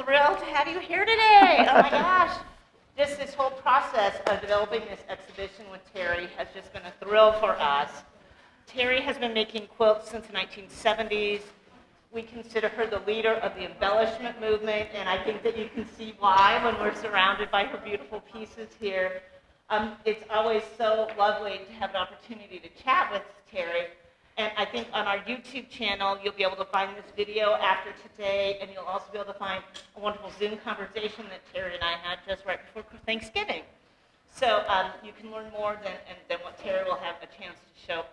thrilled to have you here today. Oh my gosh. Just this whole process of developing this exhibition with Terrie has just been a thrill for us. Terrie has been making quilts since the 1970s. We consider her the leader of the embellishment movement, and I think that you can see why when we're surrounded by her beautiful pieces here. It's always so lovely to have an opportunity to chat with Terrie. And I think on our YouTube channel, you'll be able to find this video after today, and you'll also be able to find a wonderful Zoom conversation that Terrie and I had just right before Thanksgiving. So you can learn more than what Terrie will have a chance to tell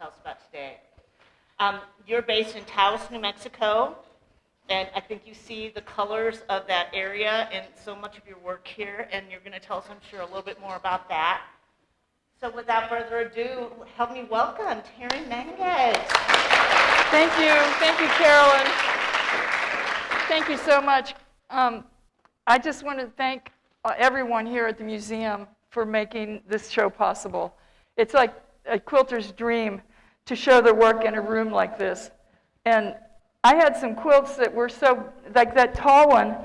us about today. You're based in Taos, New Mexico, and I think you see the colors of that area and so much of your work here, and you're going to tell us, I'm sure, a little bit more about that. So without further ado, help me welcome Terrie Mangat. Thank you, Carolyn. Thank you so much. I just want to thank everyone here at the museum for making this show possible. It's like a quilter's dream to show their work in a room like this. And I had some quilts that were so, like that tall one,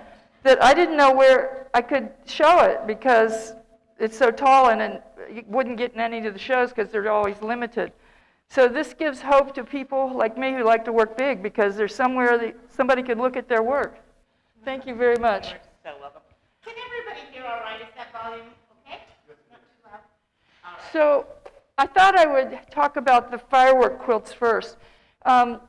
that I didn't know where I could show it because it's so tall and you wouldn't get in any of the shows because they're always limited. So this gives hope to people like me who like to work big because there's somewhere that somebody could look at their work. Thank you very much. You're so welcome. Can everybody hear all right? Is that volume okay? Not too loud? All right. So I thought I would talk about the Firework quilts first. I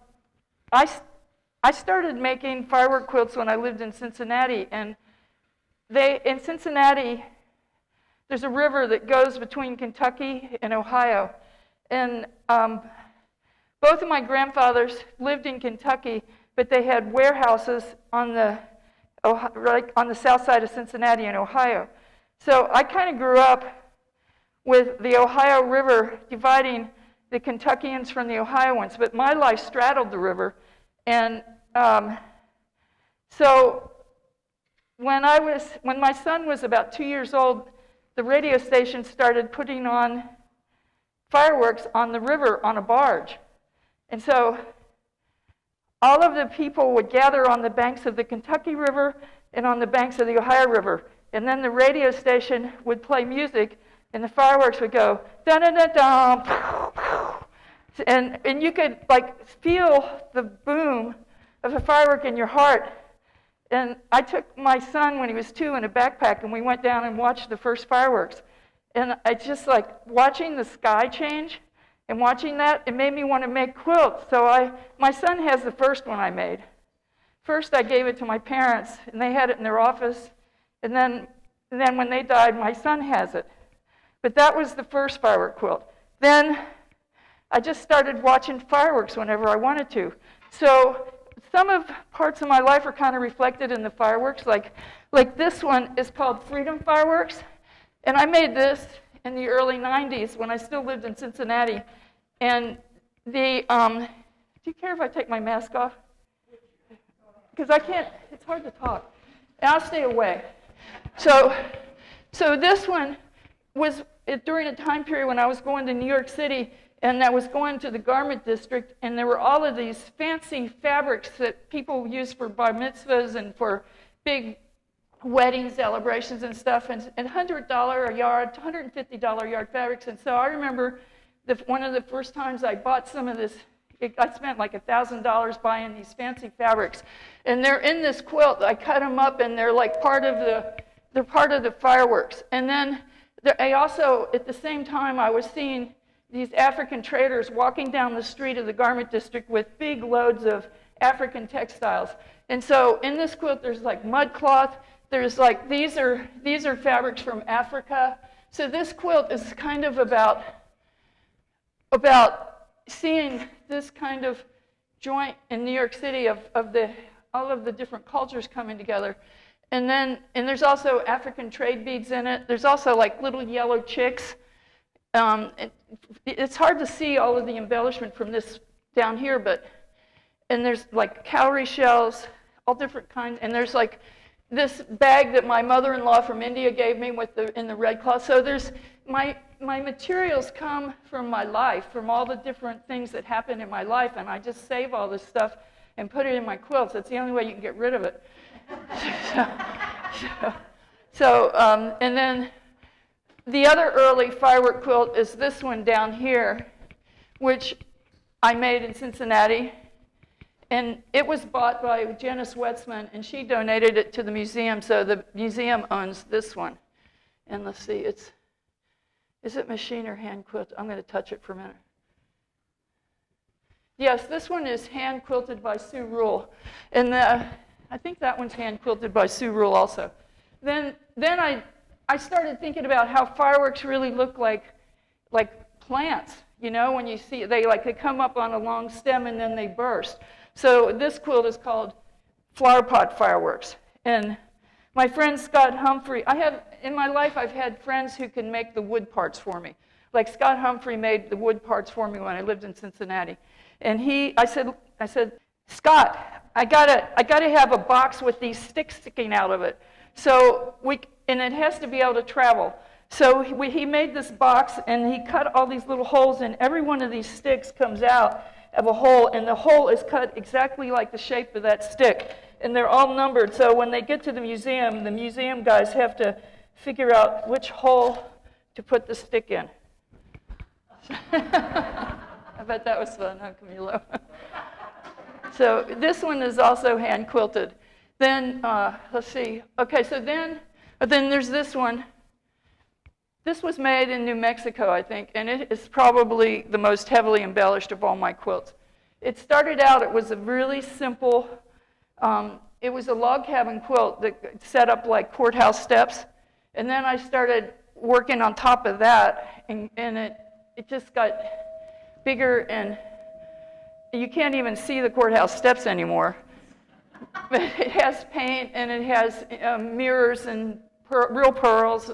started making Firework quilts when I lived in Cincinnati, and in Cincinnati, there's a river that goes between Kentucky and Ohio. And both of my grandfathers lived in Kentucky, but they had warehouses on the south side of Cincinnati in Ohio. So I kind of grew up with the Ohio River dividing the Kentuckians from the Ohioans, but my life straddled the river. And so when my son was about 2 years old, the radio station started putting on fireworks on the river on a barge. And so all of the people would gather on the banks of the Kentucky River and on the banks of the Ohio River. And then the radio station would play music, and the fireworks would go, da-da-da-da, and you could like feel the boom of a firework in your heart. And I took my son when he was 2 in a backpack, and we went down and watched the first fireworks. And I just like watching the sky change and watching that, it made me want to make quilts. So my son has the first one I made. First I gave it to my parents, and they had it in their office. And then when they died, my son has it. But that was the first firework quilt. Then I just started watching fireworks whenever I wanted to. So some of parts of my life are kind of reflected in the fireworks. Like this one is called Freedom Fireworks. And I made this in the early 90s when I still lived in Cincinnati. And do you care if I take my mask off? Because I can't, it's hard to talk. And I'll stay away. So this one was during a time period when I was going to New York City, and I was going to the garment district, and there were all of these fancy fabrics that people use for bar mitzvahs and for big wedding celebrations and stuff, and $100 a yard, $150 a yard fabrics. And so I remember one of the first times I bought some of this, I spent like $1,000 buying these fancy fabrics. And they're in this quilt. I cut them up, and they're like part of the fireworks. And then I also, at the same time, I was seeing these African traders walking down the street of the garment district with big loads of African textiles. And so in this quilt, there's like mud cloth. There's like, these are fabrics from Africa. So this quilt is kind of about seeing this kind of joint in New York City of all of the different cultures coming together. And there's also African trade beads in it. There's also like little yellow chicks. It's hard to see all of the embellishment from this down here, and there's like cowrie shells, all different kinds, and there's like this bag that my mother-in-law from India gave me in the red cloth. So there's my materials come from my life, from all the different things that happen in my life, and I just save all this stuff. and put it in my quilts. That's the only way you can get rid of it. And then the other early firework quilt is this one down here, which I made in Cincinnati. And it was bought by Janice Wetzman, and she donated it to the museum, so the museum owns this one. And let's see, is it machine or hand quilt? I'm going to touch it for a minute. Yes, this one is hand quilted by Sue Rule. And I think that one's hand quilted by Sue Rule also. Then I started thinking about how fireworks really look like plants. You know, when you see they come up on a long stem and then they burst. So this quilt is called flower pot fireworks. And my friend Scott Humphrey, in my life I've had friends who can make the wood parts for me. Like Scott Humphrey made the wood parts for me when I lived in Cincinnati. And I said, Scott, I gotta have a box with these sticks sticking out of it. And it has to be able to travel. So he made this box, and he cut all these little holes, and every one of these sticks comes out of a hole, and the hole is cut exactly like the shape of that stick. And they're all numbered, so when they get to the museum guys have to figure out which hole to put the stick in. I bet that was fun, huh, Camilo? So this one is also hand quilted. Then, let's see. Okay, so then there's this one. This was made in New Mexico, I think, and it is probably the most heavily embellished of all my quilts. It started out, it was a really simple, it was a log cabin quilt that set up like courthouse steps, and then I started working on top of that, and it just got bigger, and you can't even see the courthouse steps anymore. But it has paint, and it has mirrors and real pearls.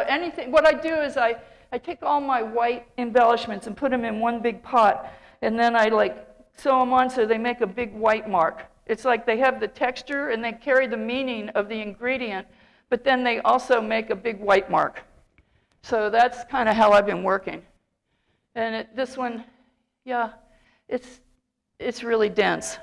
Anything. What I do is I take all my white embellishments and put them in one big pot, and then I sew them on so they make a big white mark. It's like they have the texture and they carry the meaning of the ingredient, but then they also make a big white mark. So that's kind of how I've been working. And this one, yeah, it's really dense.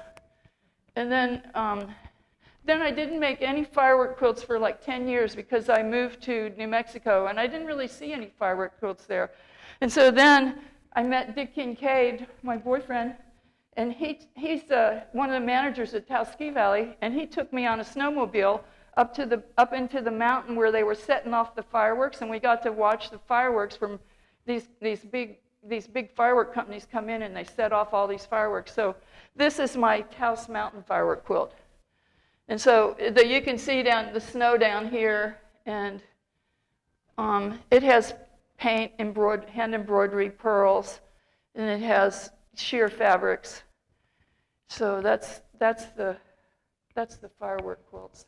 And then I didn't make any firework quilts for like 10 years because I moved to New Mexico, and I didn't really see any firework quilts there. And so then I met Dick Kincaid, my boyfriend, and he's one of the managers at Taos Ski Valley, and he took me on a snowmobile up into the mountain where they were setting off the fireworks, and we got to watch the fireworks from these big firework companies come in, and they set off all these fireworks. So this is my Taos Mountain firework quilt. And so you can see the snow down here, and it has paint, hand embroidery, pearls, and it has sheer fabrics. So that's the firework quilts.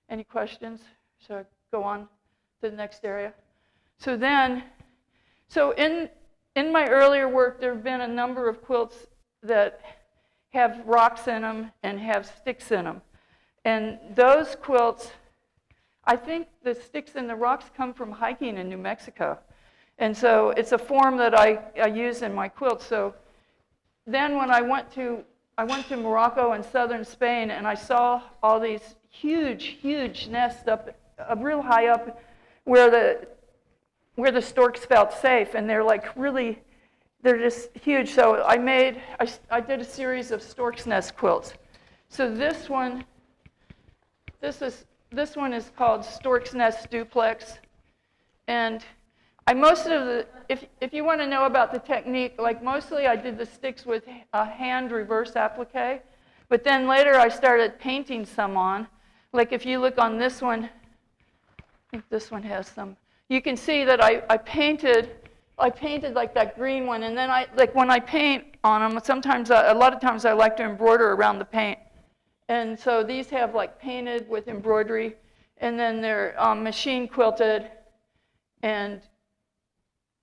Any questions? Should I go on to the next area? So in my earlier work, there have been a number of quilts that have rocks in them and have sticks in them. And those quilts, I think the sticks and the rocks come from hiking in New Mexico. And so it's a form that I use in my quilts. So then when I went to Morocco and southern Spain, and I saw all these huge nests up real high up where the storks felt safe, and they're just huge. So I did a series of stork's nest quilts. So this one is called Stork's Nest Duplex, and if you want to know about the technique, mostly I did the sticks with a hand reverse applique, but then later I started painting some on. Like if you look on this one, I think this one has some. You can see that I painted like that green one, and then when I paint on them, a lot of times I like to embroider around the paint. And so these have painted with embroidery, and then they're machine quilted, and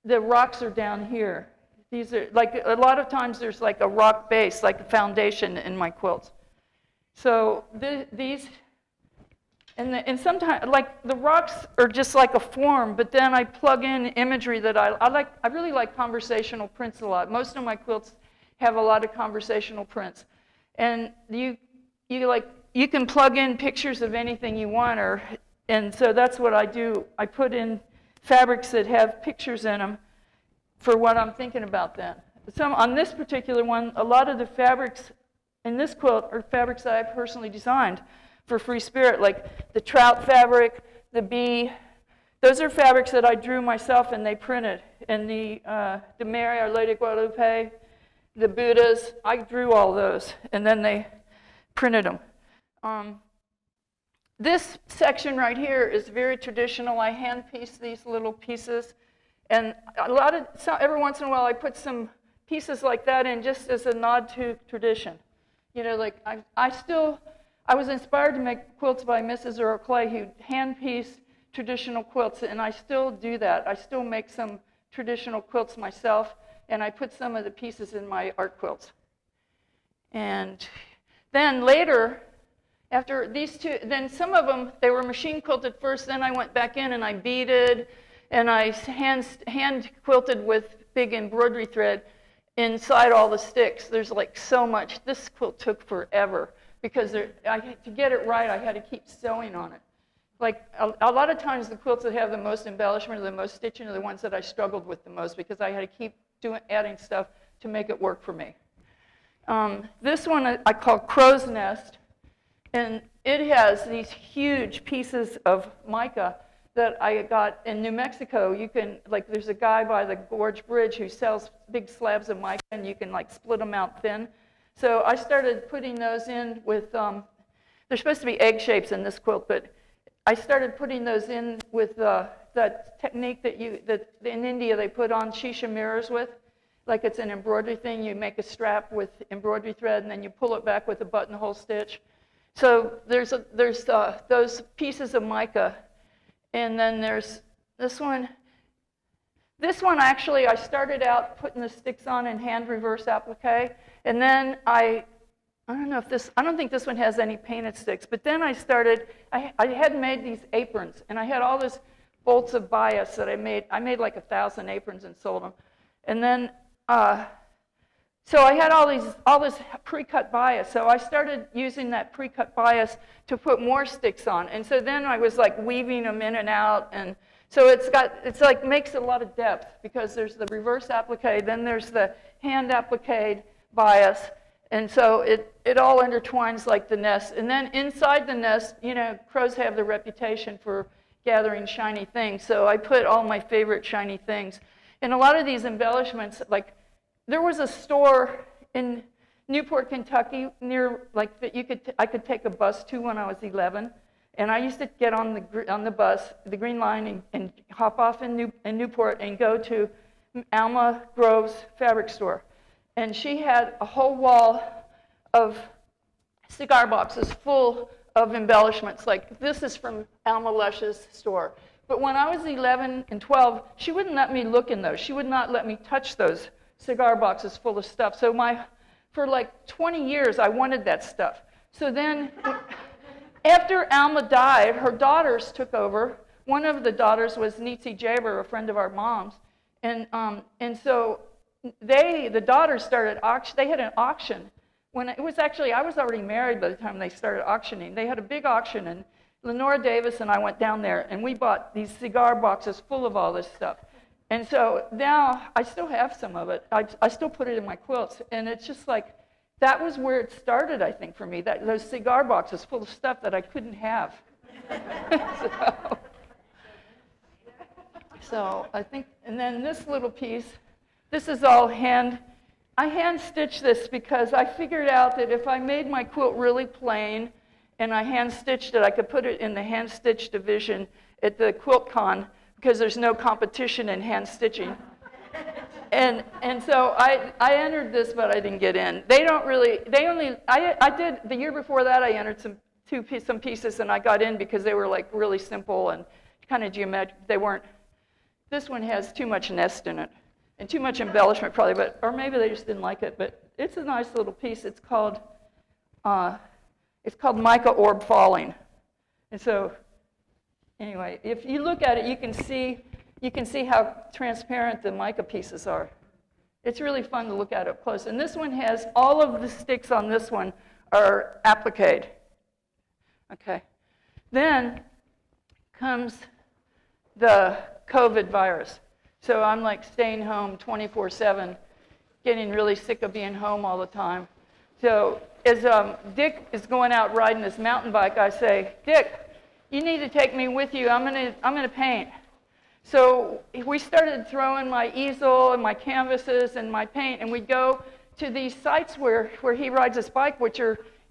the rocks are down here. These are a lot of times there's a rock base, like a foundation in my quilts. So these, and sometimes the rocks are just like a form, but then I plug in imagery that I like. I really like conversational prints a lot. Most of my quilts have a lot of conversational prints. And you can plug in pictures of anything you want, and so that's what I do. I put in fabrics that have pictures in them for what I'm thinking about then. On this particular one, a lot of the fabrics in this quilt are fabrics that I personally designed for Free Spirit, like the trout fabric, the bee. Those are fabrics that I drew myself and they printed. And the Mary, Our Lady of Guadalupe, the Buddhas, I drew all those, and then they printed them. This section right here is very traditional. I hand-piece these little pieces, and every once in a while I put some pieces like that in just as a nod to tradition. You know, like I was inspired to make quilts by Mrs. Earl Clay, who hand-pieced traditional quilts, and I still do that. I still make some traditional quilts myself, and I put some of the pieces in my art quilts. And then later, after these two, then some of them, they were machine quilted first, then I went back in and I beaded, and I hand quilted with big embroidery thread inside all the sticks. There's like so much. This quilt took forever because to get it right, I had to keep sewing on it. Like a lot of times the quilts that have the most embellishment or the most stitching are the ones that I struggled with the most because I had to keep adding stuff to make it work for me. This one I call Crow's Nest, and it has these huge pieces of mica that I got in New Mexico. You can, like, there's a guy by the Gorge Bridge who sells big slabs of mica, and you can like split them out thin. So I started putting those in with, they're supposed to be egg shapes in this quilt, but I started putting those in with that technique that in India they put on shisha mirrors with. Like it's an embroidery thing. You make a strap with embroidery thread, and then you pull it back with a buttonhole stitch. So there's those pieces of mica, and then there's this one. This one actually, I started out putting the sticks on in hand reverse applique, and then I don't think this one has any painted sticks, but then I had made these aprons, and I had all these bolts of bias that I made. I made like 1,000 aprons and sold them, and then. So I had all this pre-cut bias. So I started using that pre-cut bias to put more sticks on. And so then I was like weaving them in and out. And so it's like makes a lot of depth because there's the reverse applique, then there's the hand appliqued bias. And so it all intertwines like the nest. And then inside the nest, you know, crows have the reputation for gathering shiny things. So I put all my favorite shiny things. And a lot of these embellishments, like there was a store in Newport, Kentucky, near like that I could take a bus to when I was 11, and I used to get on the bus, the Green Line, and hop off in Newport and go to Alma Grove's fabric store, and she had a whole wall of cigar boxes full of embellishments. Like this is from Alma Lush's store. But when I was 11 and 12, she wouldn't let me look in those. She would not let me touch those cigar boxes full of stuff. So for like 20 years, I wanted that stuff. So then, after Alma died, her daughters took over. One of the daughters was Nitsi Jaber, a friend of our mom's. And so the daughters started auction. They had an auction. When it was actually, I was already married by the time they started auctioning. They had a big auction, and Lenora Davis and I went down there, and we bought these cigar boxes full of all this stuff. And so now I still have some of it. I still put it in my quilts, and it's just like, that was where it started, I think, for me, those cigar boxes full of stuff that I couldn't have. So I think, and then this little piece, this is all I hand-stitched this because I figured out that if I made my quilt really plain and I hand-stitched it, I could put it in the hand-stitch division at the Quilt Con because there's no competition in hand-stitching. And so I entered this, but I didn't get in. I did, the year before that, I entered some pieces, and I got in because they were like really simple and kind of geometric. This one has too much nest in it and too much embellishment probably, or maybe they just didn't like it, but it's a nice little piece. It's called Mica Orb Falling. And so anyway, if you look at it, you can see how transparent the mica pieces are. It's really fun to look at up close. And this one has, all of the sticks on this one are appliqued. Okay. Then comes the COVID virus. So I'm like staying home 24/7, getting really sick of being home all the time. So as Dick is going out riding his mountain bike, I say, Dick, you need to take me with you. I'm gonna paint. So we started throwing my easel and my canvases and my paint, and we'd go to these sites where he rides his bike,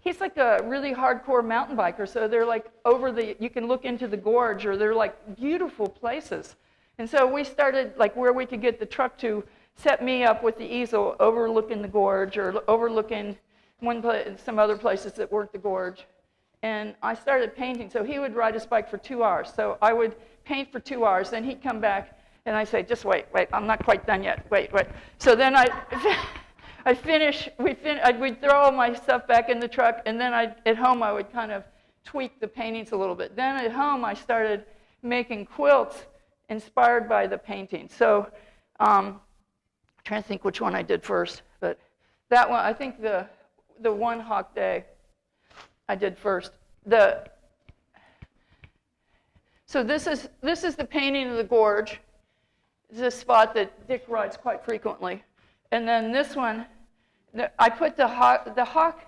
he's like a really hardcore mountain biker, so they're like you can look into the gorge, or they're like beautiful places. And so we started like where we could get the truck to set me up with the easel overlooking the gorge, or overlooking some other places that weren't the gorge. And I started painting. So he would ride his bike for 2 hours. So I would paint for 2 hours. Then he'd come back, and I'd say, just wait, I'm not quite done yet. Wait. So then we'd throw all my stuff back in the truck, and then at home I would kind of tweak the paintings a little bit. Then at home I started making quilts inspired by the painting. So I'm trying to think which one I did first, but that one, I think the One Hawk Day I did first. So this is the painting of the gorge. This is a spot that Dick rides quite frequently. And then this one, I put the hawk.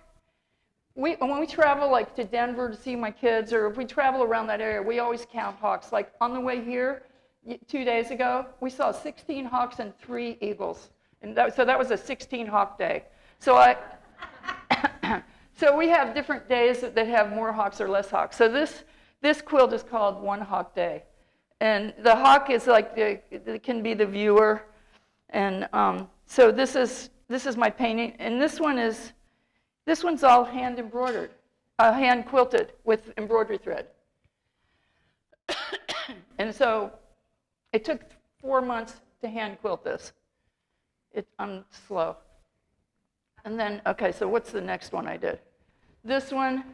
When we travel like to Denver to see my kids, or if we travel around that area, we always count hawks. Like on the way here 2 days ago, we saw 16 hawks and 3 eagles. And so that was a 16 hawk day. So so we have different days that have more hawks or less hawks. So this quilt is called One Hawk Day. And the hawk is like, it can be the viewer. And so this is my painting. And this one's all hand embroidered, hand quilted with embroidery thread. And so it took 4 months to hand quilt this. I'm slow. And then, okay, so what's the next one I did? This one.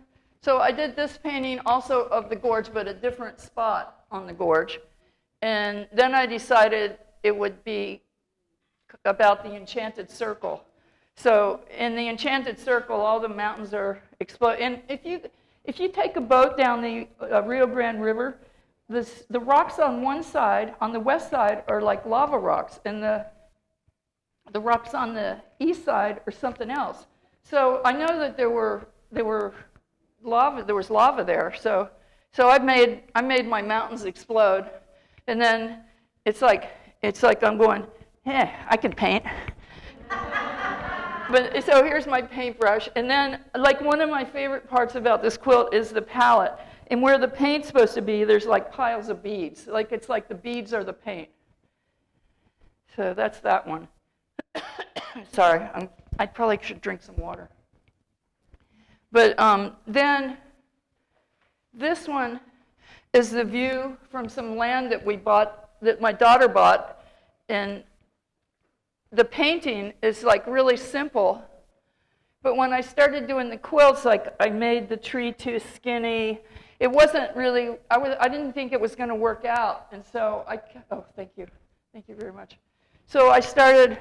So I did this painting also of the gorge, but a different spot on the gorge. And then I decided it would be about the enchanted circle. So in the enchanted circle, all the mountains are exploding. And if you take a boat down the Rio Grande River, the rocks on one side, on the west side, are like lava rocks, and the rocks on the east side are something else. So I know that there was lava there. So I made my mountains explode, and then it's like I'm going, I can paint. But so here's my paintbrush, and then like one of my favorite parts about this quilt is the palette. And where the paint's supposed to be, there's like piles of beads. Like it's like the beads are the paint. So that's that one. Sorry, I probably should drink some water. But then this one is the view from some land that we bought, that my daughter bought, and the painting is like really simple. But when I started doing the quilts, like I made the tree too skinny. It wasn't really, I didn't think it was going to work out. And so thank you very much. So I started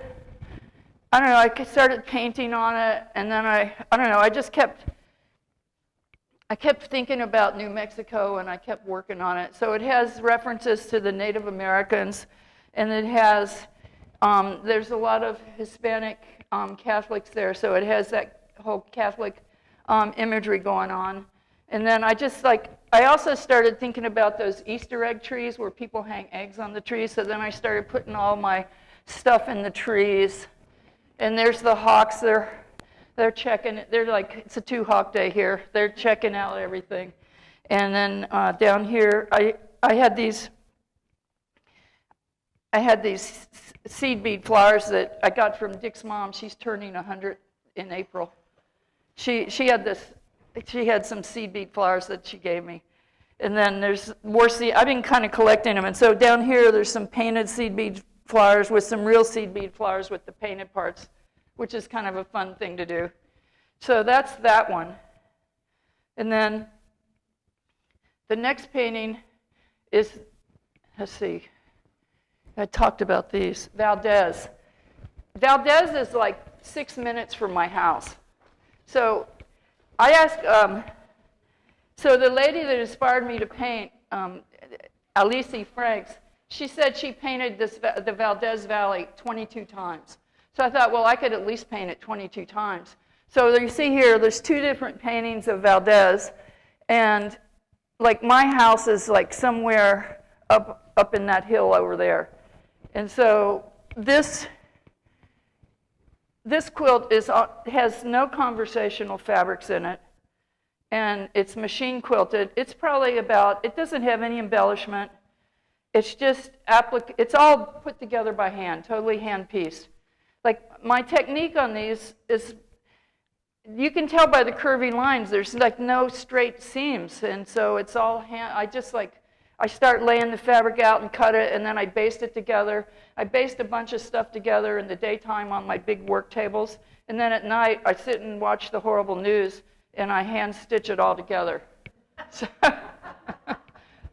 painting on it, and then I kept thinking about New Mexico, and I kept working on it. So it has references to the Native Americans, and it has, there's a lot of Hispanic Catholics there, so it has that whole Catholic imagery going on. And then I also started thinking about those Easter egg trees where people hang eggs on the trees, so then I started putting all my stuff in the trees. And there's the hawks, they're checking it. They're like, it's a 2 hawk day here. They're checking out everything. And then down here, I had these seed bead flowers that I got from Dick's mom. She's turning 100 in April. She had some seed bead flowers that she gave me. And then there's more seed. I've been kind of collecting them. And so down here, there's some painted seed bead flowers with some real seed bead flowers with the painted parts, which is kind of a fun thing to do. So that's that one. And then the next painting is, let's see, I talked about these, Valdez. Valdez is like 6 minutes from my house. So I asked, so the lady that inspired me to paint, Alice Franks, she said she painted the Valdez Valley 22 times. So I thought, well, I could at least paint it 22 times. So you see here, there's 2 different paintings of Valdez, and like my house is like somewhere up in that hill over there. And so this quilt has no conversational fabrics in it, and it's machine quilted. It's probably it doesn't have any embellishment. It's just, it's all put together by hand, totally hand pieced. Like my technique on these is, you can tell by the curvy lines, there's like no straight seams, and so it's all hand. I start laying the fabric out and cut it, and then I baste it together. I baste a bunch of stuff together in the daytime on my big work tables, and then at night I sit and watch the horrible news, and I hand stitch it all together. So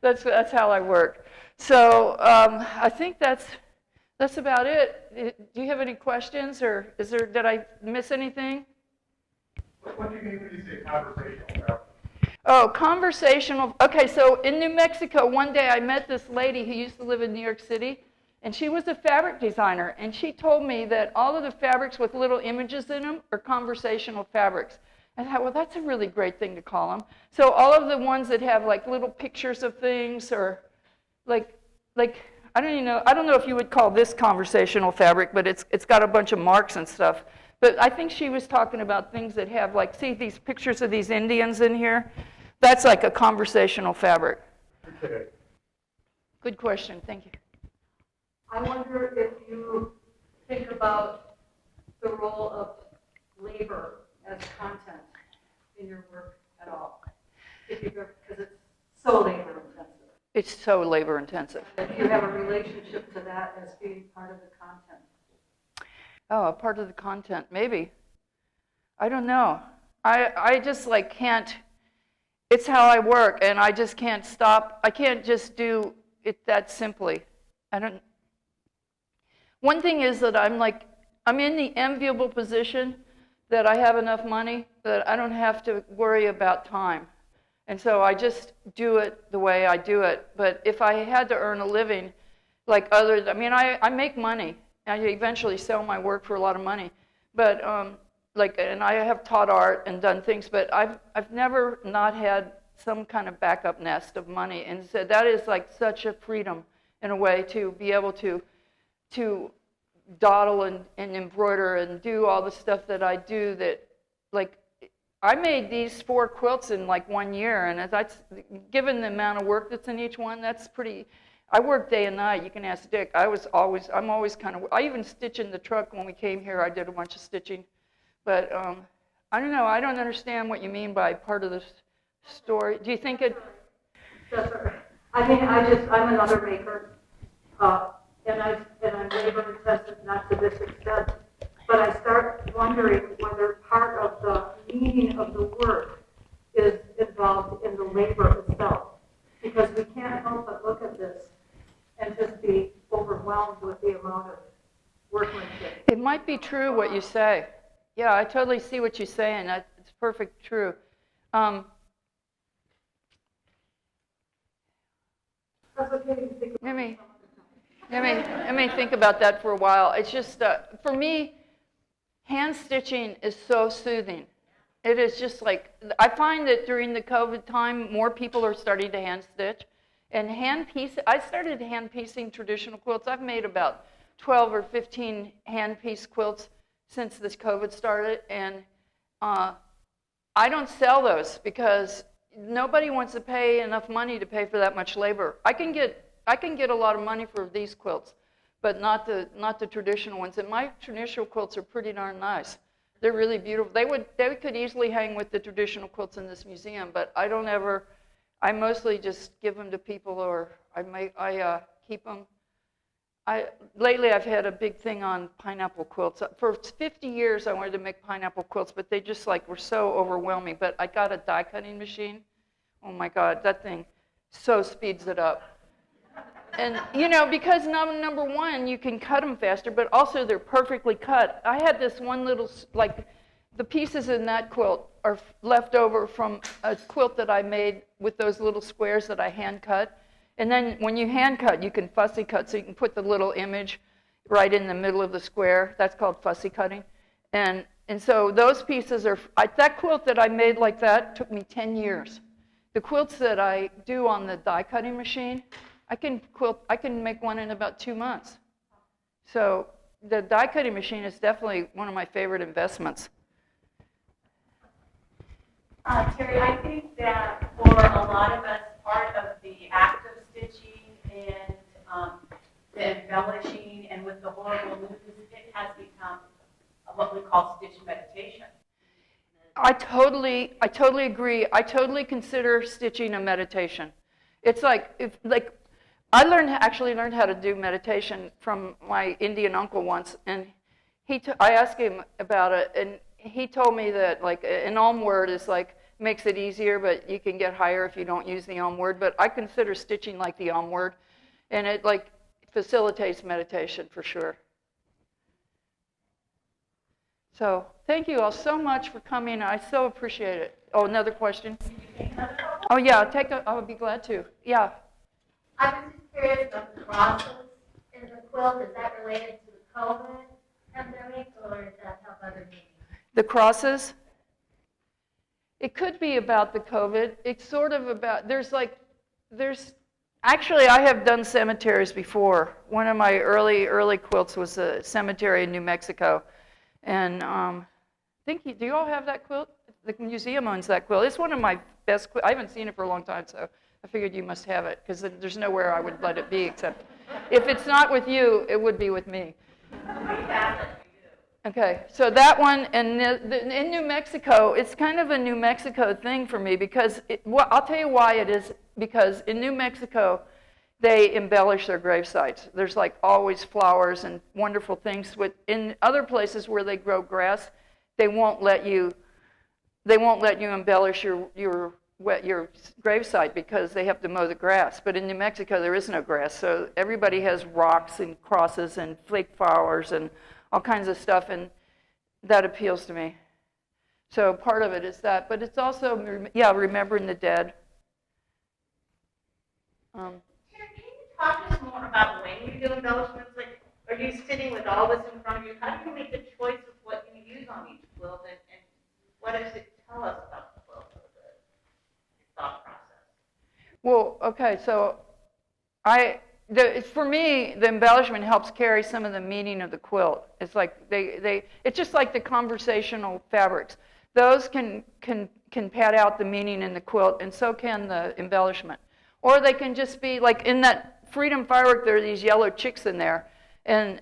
that's how I work. So I think that's about it. Do you have any questions, or did I miss anything? What do you mean when you say conversational? Oh, conversational. Okay, so in New Mexico, one day I met this lady who used to live in New York City, and she was a fabric designer, and she told me that all of the fabrics with little images in them are conversational fabrics. I thought, well, that's a really great thing to call them. So all of the ones that have like little pictures of things, or like I don't know if you would call this conversational fabric, but it's got a bunch of marks and stuff. But I think she was talking about things that have, like, see these pictures of these Indians in here? That's like a conversational fabric. Okay. Good question, thank you. I wonder if you think about the role of labor as content in your work at all, because it's so labor intensive. It's so labor intensive. If you have a relationship to that as being part of the content. Oh, a part of the content, maybe. I don't know. I just like can't, it's how I work, and I just can't stop. I can't just do it that simply. One thing is that I'm in the enviable position that I have enough money that I don't have to worry about time. And so I just do it the way I do it. But if I had to earn a living like others, I make money. I eventually sell my work for a lot of money. But and I have taught art and done things, but I've never not had some kind of backup nest of money. And so that is like such a freedom in a way to be able to dawdle and embroider and do all the stuff that I do that, like, I made these 4 quilts in like 1 year, and that's, given the amount of work that's in each one, that's pretty, I work day and night. You can ask Dick. I'm always kind of, I even stitch in the truck. When we came here, I did a bunch of stitching. But I don't know, I don't understand what you mean by part of the story. Do you think it? That's all right. I'm another maker, and I'm labor intensive, not to this extent, but I start wondering whether part of the meaning of the work is involved in the labor itself, because we can't help but look at this and just be overwhelmed with the amount of workmanship. It might be true what you say. Yeah, I totally see what you're saying. It's perfect true. That's okay. You can think about Let me think about that for a while. It's just, for me, hand stitching is so soothing. It is just like, I find that during the COVID time, more people are starting to hand stitch. And I started hand piecing traditional quilts. I've made about 12 or 15 hand piece quilts since this COVID started. And I don't sell those because nobody wants to pay enough money to pay for that much labor. I can get a lot of money for these quilts, but not the traditional ones. And my traditional quilts are pretty darn nice. They're really beautiful. They could easily hang with the traditional quilts in this museum, but I mostly just give them to people, or I keep them. Lately I've had a big thing on pineapple quilts. For 50 years I wanted to make pineapple quilts, but they just were so overwhelming. But I got a die cutting machine. Oh my God, that thing so speeds it up. And because number one, you can cut them faster, but also they're perfectly cut. I had this one little, like, the pieces in that quilt are left over from a quilt that I made with those little squares that I hand cut. And then when you hand cut, you can fussy cut, so you can put the little image right in the middle of the square. That's called fussy cutting. And so those pieces are, that quilt that I made like that took me 10 years. The quilts that I do on the die cutting machine, I can make one in about 2 months. So the die cutting machine is definitely one of my favorite investments. Terrie, I think that for a lot of us, part of the act of stitching and the embellishing and with the horrible news, it has become what we call stitch meditation. I totally agree. I totally consider stitching a meditation. It's like I actually learned how to do meditation from my Indian uncle once, and I asked him about it, and he told me that like an Om word is like makes it easier, but you can get higher if you don't use the Om word. But I consider stitching like the Om word, and it like facilitates meditation for sure. So thank you all so much for coming. I so appreciate it. Oh, another question? Oh yeah, I would be glad to. Yeah. I was just curious about the crosses in the quilt. Is that related to the COVID pandemic, or does that have other meanings? The crosses? It could be about the COVID. It's sort of about, actually I have done cemeteries before. One of my early quilts was a cemetery in New Mexico. And do you all have that quilt? The museum owns that quilt. It's one of my best quilts. I haven't seen it for a long time, so I figured you must have it, because there's nowhere I would let it be except, if it's not with you, it would be with me. Okay, so that one, and in New Mexico, it's kind of a New Mexico thing for me, because, I'll tell you why it is, because in New Mexico, they embellish their grave sites. There's like always flowers and wonderful things. In other places where they grow grass, they won't let you embellish your grave site because they have to mow the grass. But in New Mexico, there is no grass, so everybody has rocks and crosses and flake flowers and all kinds of stuff, and that appeals to me. So part of it is that, but it's also, remembering the dead. Terrie, can you talk to us more about when you do embellishments? Like, are you sitting with all this in front of you? How do you make the choice of what you use on each quilt, and what does it tell us about the quilt, or the thought process? Well, okay, so for me, the embellishment helps carry some of the meaning of the quilt. It's like it's just like the conversational fabrics. Those can pad out the meaning in the quilt, and so can the embellishment. Or they can just be like in that Freedom Firework, there are these yellow chicks in there, and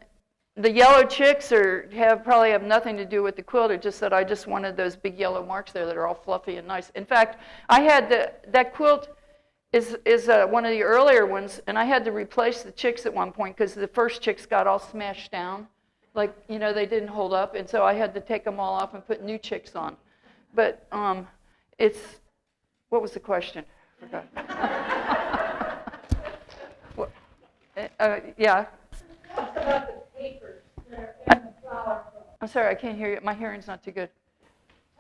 the yellow chicks probably have nothing to do with the quilt. It's just that I just wanted those big yellow marks there that are all fluffy and nice. In fact, I had that quilt is one of the earlier ones, and I had to replace the chicks at one point because the first chicks got all smashed down, like they didn't hold up, and so I had to take them all off and put new chicks on. But what was the question? I forgot. Yeah. Talk about the papers that are in the flower quilt. I'm sorry, I can't hear you. My hearing's not too good.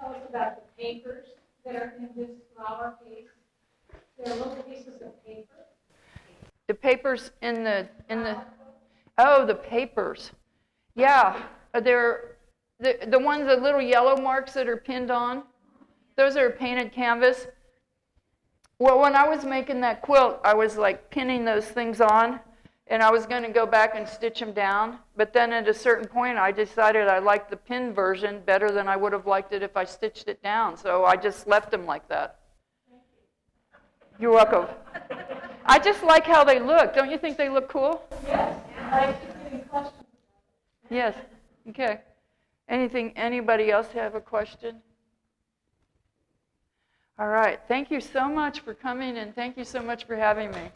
Tell us about the papers that are in this flower case. There are little pieces of paper. The papers in the the papers. Yeah, they're the ones, the little yellow marks that are pinned on. Those are painted canvas. Well, when I was making that quilt, I was like pinning those things on, and I was going to go back and stitch them down. But then at a certain point, I decided I liked the pinned version better than I would have liked it if I stitched it down. So I just left them like that. You're welcome. I just like how they look. Don't you think they look cool? Yes. I keep getting questions. Yes. Okay. Anybody else have a question? All right. Thank you so much for coming, and thank you so much for having me.